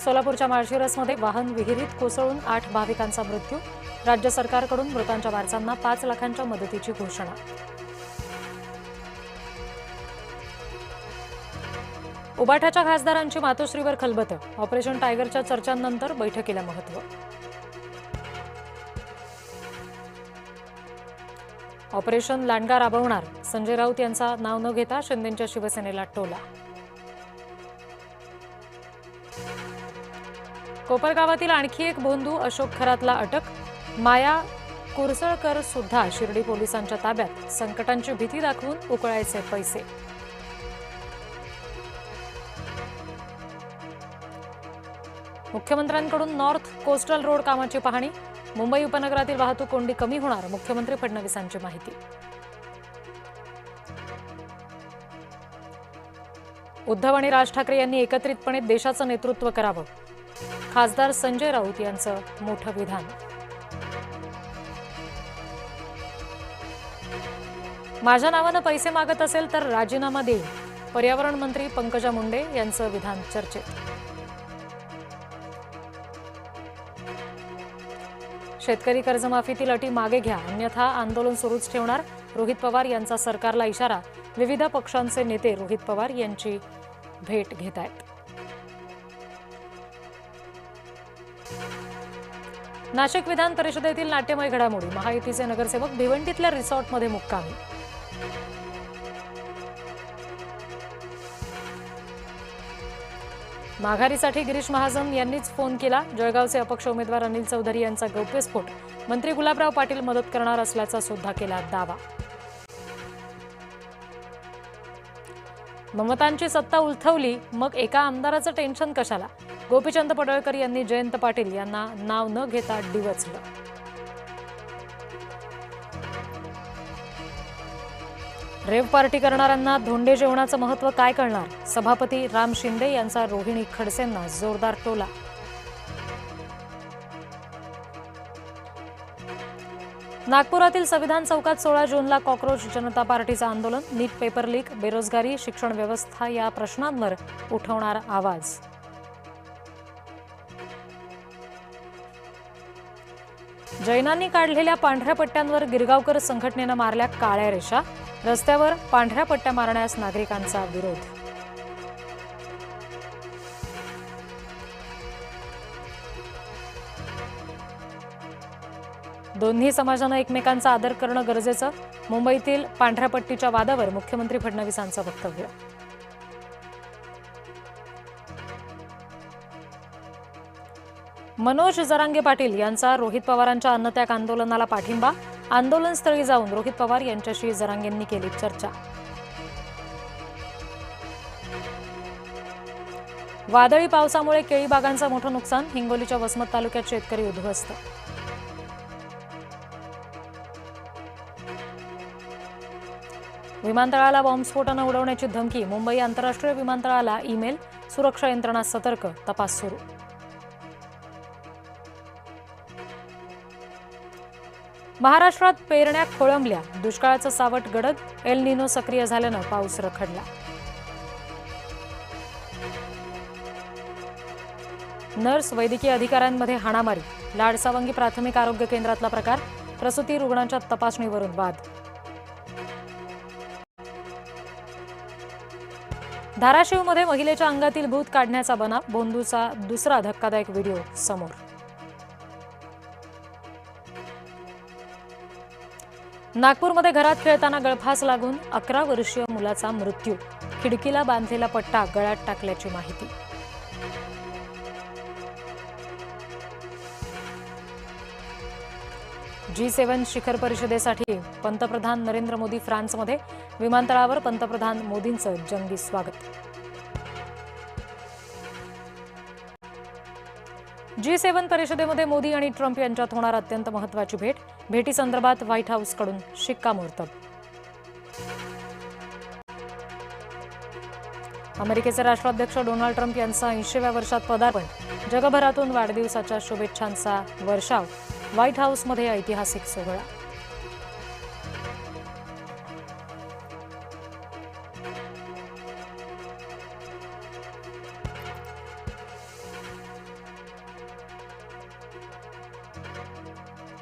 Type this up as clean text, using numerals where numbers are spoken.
सोलापूरच्या माळशिरसमध्ये वाहन विहिरीत कोसळून 8 भाविकांचा मृत्यू. राज्य सरकारकडून मृतांच्या वारसांना 5 लाखांच्या मदतीची घोषणा. उबाठाच्या खासदारांची मातोश्रीवर खलबतं. ऑपरेशन टायगरच्या चर्चांनंतर बैठकीला महत्त्व. ऑपरेशन लांडगा राबवणार. संजय राऊत यांचा नाव न घेता शिंदेंच्या शिवसेनेला टोला. कोपरगावातील आणखी एक भोंदू अशोक खरातला अटक. माया कुरसळकर सुद्धा शिर्डी पोलिसांच्या ताब्यात. संकटांची भीती दाखवून उकळायचे पैसे. मुख्यमंत्र्यांकडून नॉर्थ कोस्टल रोड कामाची पाहणी. मुंबई उपनगरातील वाहतूक कोंडी कमी होणार. मुख्यमंत्री फडणवीसांची माहिती. उद्धव आणि राज ठाकरे यांनी एकत्रितपणे देशाचं नेतृत्व करावं. खासदार संजय राऊत यांचं मोठं विधान. माझ्या नावानं पैसे मागत असेल तर राजीनामा देईल. पर्यावरण मंत्री पंकजा मुंडे यांचं विधान चर्चेत. शेतकरी कर्जमाफीतील अटी मागे घ्या, अन्यथा आंदोलन सुरूच ठेवणार. रोहित पवार यांचा सरकारला इशारा. विविध पक्षांचे नेते रोहित पवार यांची भेट घेत आहेत. नाशिक विधान परिषदेतील नाट्यमय घडामोडी. महायुतीचे नगरसेवक भिवंडीतल्या रिसॉर्टमध्ये मुक्कामी. माघारीसाठी गिरीश महाजन यांनीच फोन केला. जळगावचे अपक्ष उमेदवार अनिल चौधरी यांचा गौप्यस्फोट. मंत्री गुलाबराव पाटील मदत करणार असल्याचा सुद्धा केला दावा. ममतांची सत्ता उलथवली, मग एका आमदाराचं टेन्शन कशाला. गोपीचंद पडळकर यांनी जयंत पाटील यांना नाव न घेता डिवचलं. रेव पार्टी करणाऱ्यांना धोंडे जेवणाचं महत्त्व काय कळणार. सभापती राम शिंदे यांचा रोहिणी खडसेंना जोरदार टोला. नागपुरातील संविधान चौकात 16 जूनला कॉक्रोच जनता पार्टीचं आंदोलन. नीट पेपर लीक, बेरोजगारी, शिक्षण व्यवस्था या प्रश्नांवर उठवणार आवाज. जैनांनी काढलेल्या पांढऱ्या पट्ट्यांवर गिरगावकर संघटनेनं मारल्या काळ्या रेषा. रस्त्यावर पांढऱ्या पट्ट्या मारण्यास नागरिकांचा विरोध. दोन्ही समाजानं एकमेकांचा आदर करणं गरजेचं. मुंबईतील पांढऱ्या पट्टीच्या वादावर मुख्यमंत्री फडणवीसांचं वक्तव्य. मनोज जरांगे पाटील यांचा रोहित पवारांच्या अन्नत्याग आंदोलनाला पाठिंबा. आंदोलनस्थळी जाऊन रोहित पवार यांच्याशी जरांगेंनी केली चर्चा. वादळी पावसामुळे केळी बागांचं मोठं नुकसान. हिंगोलीच्या वसमत तालुक्यात शेतकरी उद्ध्वस्त. विमानतळाला बॉम्बस्फोटानं उडवण्याची धमकी. मुंबई आंतरराष्ट्रीय विमानतळाला ईमेल. सुरक्षा यंत्रणा सतर्क. तपास सुरू. महाराष्ट्रात पेरण्या खोळंबल्या. दुष्काळाचं सावट गडद. एल निनो सक्रिय झाल्यानं पाऊस रखडला. नर्स वैद्यकीय अधिकाऱ्यांमध्ये हाणामारी. लाडसावंगी प्राथमिक आरोग्य केंद्रातला प्रकार. प्रसूती रुग्णांच्या तपासणीवरून वाद. धाराशिवमध्ये महिलेच्या अंगातील भूत काढण्याचा बनाव. भोंदूचा दुसरा धक्कादायक व्हिडिओ समोर. नागपूरमध्ये घरात खेळताना गळफास लागून 11 वर्षीय मुलाचा मृत्यू. खिडकीला बांधलेला पट्टा गळ्यात टाकल्याची माहिती. G7 शिखर परिषदेसाठी पंतप्रधान नरेंद्र मोदी फ्रान्समध्ये. विमानतळावर पंतप्रधान मोदींचं जंगी स्वागत. G7 परिषदेमध्ये मोदी आणि ट्रम्प यांच्यात होणार अत्यंत महत्त्वाची भेट. भेटीसंदर्भात व्हाईट हाऊसकडून शिक्कामोर्तब. अमेरिकेचे राष्ट्राध्यक्ष डोनाल्ड ट्रम्प यांचं 80व्या वर्षात पदार्पण. जगभरातून वाढदिवसाच्या शुभेच्छांचा वर्षाव. व्हाईट हाऊसमध्ये ऐतिहासिक सोहळा.